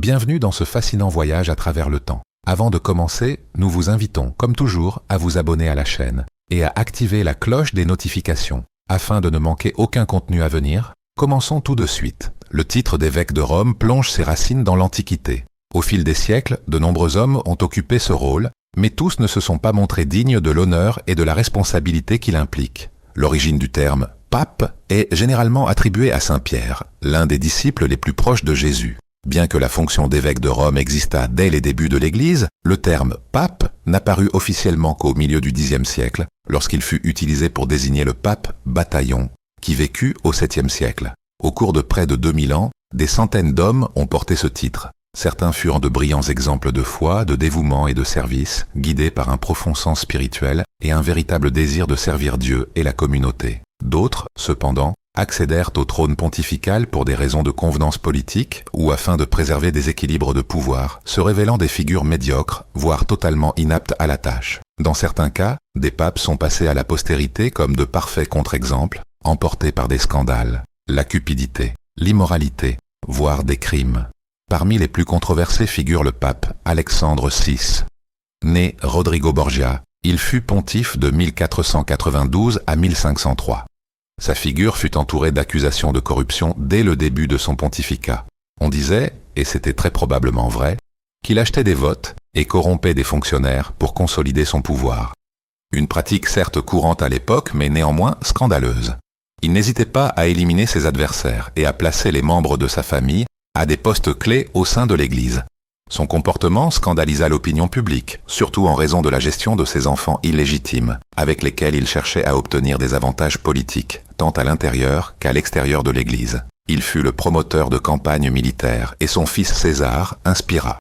Bienvenue dans ce fascinant voyage à travers le temps. Avant de commencer, nous vous invitons, comme toujours, à vous abonner à la chaîne et à activer la cloche des notifications. Afin de ne manquer aucun contenu à venir, commençons tout de suite. Le titre d'évêque de Rome plonge ses racines dans l'Antiquité. Au fil des siècles, de nombreux hommes ont occupé ce rôle, mais tous ne se sont pas montrés dignes de l'honneur et de la responsabilité qu'il implique. L'origine du terme « pape » est généralement attribuée à Saint Pierre, l'un des disciples les plus proches de Jésus. Bien que la fonction d'évêque de Rome existât dès les débuts de l'Église, le terme « pape » n'apparut officiellement qu'au milieu du Xe siècle, lorsqu'il fut utilisé pour désigner le pape Bataillon, qui vécut au 7e siècle. Au cours de près de 2000 ans, des centaines d'hommes ont porté ce titre. Certains furent de brillants exemples de foi, de dévouement et de service, guidés par un profond sens spirituel et un véritable désir de servir Dieu et la communauté. D'autres, cependant, accédèrent au trône pontifical pour des raisons de convenance politique ou afin de préserver des équilibres de pouvoir, se révélant des figures médiocres, voire totalement inaptes à la tâche. Dans certains cas, des papes sont passés à la postérité comme de parfaits contre-exemples, emportés par des scandales, la cupidité, l'immoralité, voire des crimes. Parmi les plus controversés figure le pape Alexandre VI. Né Rodrigo Borgia, il fut pontife de 1492 à 1503. Sa figure fut entourée d'accusations de corruption dès le début de son pontificat. On disait, et c'était très probablement vrai, qu'il achetait des votes et corrompait des fonctionnaires pour consolider son pouvoir. Une pratique certes courante à l'époque, mais néanmoins scandaleuse. Il n'hésitait pas à éliminer ses adversaires et à placer les membres de sa famille à des postes clés au sein de l'Église. Son comportement scandalisa l'opinion publique, surtout en raison de la gestion de ses enfants illégitimes, avec lesquels il cherchait à obtenir des avantages politiques, tant à l'intérieur qu'à l'extérieur de l'Église. Il fut le promoteur de campagnes militaires et son fils César inspira.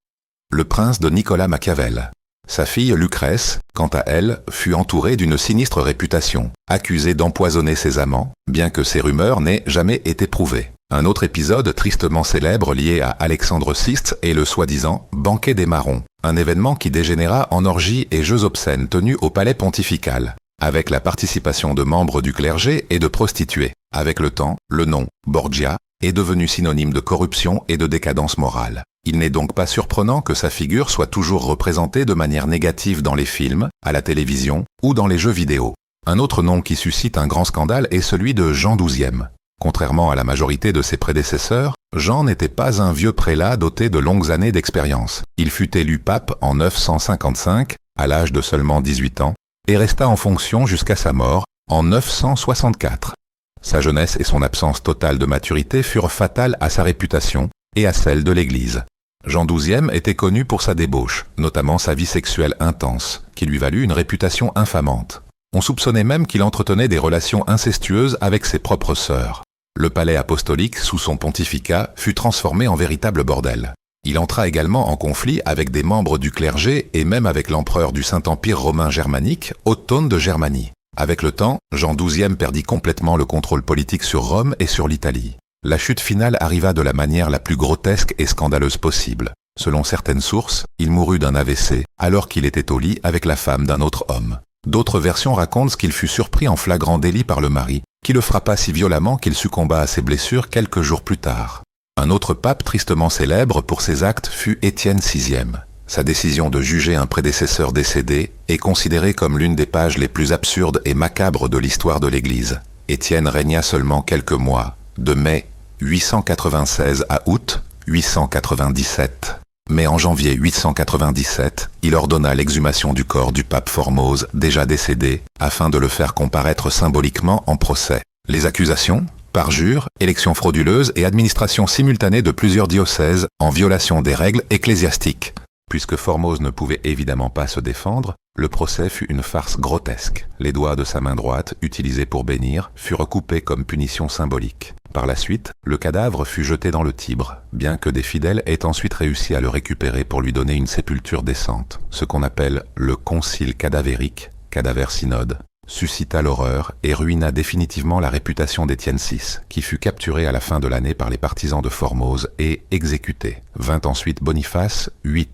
Le prince de Nicolas Machiavel. Sa fille Lucrèce, quant à elle, fut entourée d'une sinistre réputation, accusée d'empoisonner ses amants, bien que ces rumeurs n'aient jamais été prouvées. Un autre épisode tristement célèbre lié à Alexandre VI est le soi-disant « banquet des marrons », un événement qui dégénéra en orgies et jeux obscènes tenus au palais pontifical, avec la participation de membres du clergé et de prostituées. Avec le temps, le nom « Borgia » est devenu synonyme de corruption et de décadence morale. Il n'est donc pas surprenant que sa figure soit toujours représentée de manière négative dans les films, à la télévision ou dans les jeux vidéo. Un autre nom qui suscite un grand scandale est celui de Jean XII. Contrairement à la majorité de ses prédécesseurs, Jean n'était pas un vieux prélat doté de longues années d'expérience. Il fut élu pape en 955, à l'âge de seulement 18 ans, et resta en fonction jusqu'à sa mort, en 964. Sa jeunesse et son absence totale de maturité furent fatales à sa réputation et à celle de l'Église. Jean XII était connu pour sa débauche, notamment sa vie sexuelle intense, qui lui valut une réputation infamante. On soupçonnait même qu'il entretenait des relations incestueuses avec ses propres sœurs. Le palais apostolique, sous son pontificat, fut transformé en véritable bordel. Il entra également en conflit avec des membres du clergé et même avec l'empereur du Saint-Empire romain germanique, Othon de Germanie. Avec le temps, Jean XII perdit complètement le contrôle politique sur Rome et sur l'Italie. La chute finale arriva de la manière la plus grotesque et scandaleuse possible. Selon certaines sources, il mourut d'un AVC alors qu'il était au lit avec la femme d'un autre homme. D'autres versions racontent qu'il fut surpris en flagrant délit par le mari, qui le frappa si violemment qu'il succomba à ses blessures quelques jours plus tard. Un autre pape tristement célèbre pour ses actes fut Étienne VI. Sa décision de juger un prédécesseur décédé est considérée comme l'une des pages les plus absurdes et macabres de l'histoire de l'Église. Étienne régna seulement quelques mois, de mai 896 à août 897. Mais en janvier 897, il ordonna l'exhumation du corps du pape Formose, déjà décédé, afin de le faire comparaître symboliquement en procès. Les accusations, parjure, élections frauduleuses et administration simultanée de plusieurs diocèses en violation des règles ecclésiastiques. Puisque Formose ne pouvait évidemment pas se défendre, le procès fut une farce grotesque. Les doigts de sa main droite, utilisés pour bénir, furent coupés comme punition symbolique. Par la suite, le cadavre fut jeté dans le Tibre, bien que des fidèles aient ensuite réussi à le récupérer pour lui donner une sépulture décente. Ce qu'on appelle le concile cadavérique, cadaver-synode, suscita l'horreur et ruina définitivement la réputation d'Étienne VI, qui fut capturé à la fin de l'année par les partisans de Formose et exécuté. Vint ensuite Boniface VIII,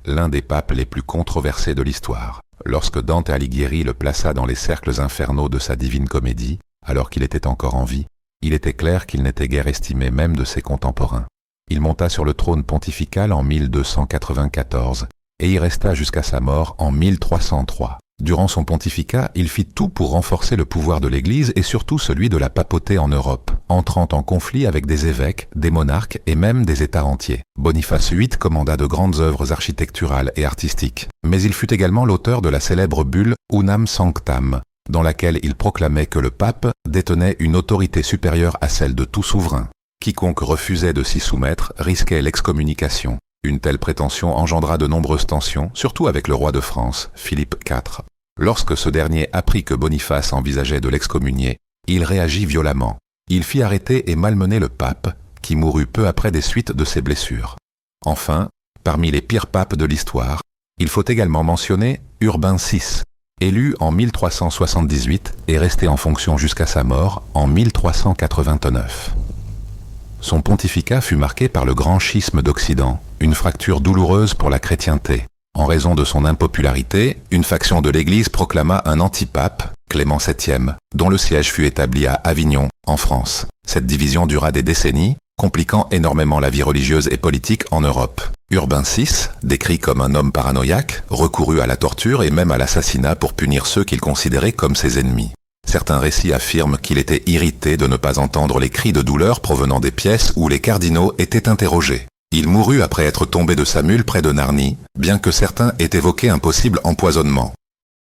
l'un des papes les plus controversés de l'histoire. Lorsque Dante Alighieri le plaça dans les cercles infernaux de sa Divine Comédie, alors qu'il était encore en vie, il était clair qu'il n'était guère estimé même de ses contemporains. Il monta sur le trône pontifical en 1294 et y resta jusqu'à sa mort en 1303. Durant son pontificat, il fit tout pour renforcer le pouvoir de l'Église et surtout celui de la papauté en Europe, entrant en conflit avec des évêques, des monarques et même des États entiers. Boniface VIII commanda de grandes œuvres architecturales et artistiques, mais il fut également l'auteur de la célèbre bulle Unam Sanctam, dans laquelle il proclamait que le pape détenait une autorité supérieure à celle de tout souverain. Quiconque refusait de s'y soumettre risquait l'excommunication. Une telle prétention engendra de nombreuses tensions, surtout avec le roi de France, Philippe IV. Lorsque ce dernier apprit que Boniface envisageait de l'excommunier, il réagit violemment. Il fit arrêter et malmener le pape, qui mourut peu après des suites de ses blessures. Enfin, parmi les pires papes de l'histoire, il faut également mentionner Urbain VI, élu en 1378 et resté en fonction jusqu'à sa mort en 1389. Son pontificat fut marqué par le grand schisme d'Occident, une fracture douloureuse pour la chrétienté. En raison de son impopularité, une faction de l'Église proclama un antipape, Clément VII, dont le siège fut établi à Avignon, en France. Cette division dura des décennies, compliquant énormément la vie religieuse et politique en Europe. Urbain VI, décrit comme un homme paranoïaque, recourut à la torture et même à l'assassinat pour punir ceux qu'il considérait comme ses ennemis. Certains récits affirment qu'il était irrité de ne pas entendre les cris de douleur provenant des pièces où les cardinaux étaient interrogés. Il mourut après être tombé de sa mule près de Narni, bien que certains aient évoqué un possible empoisonnement.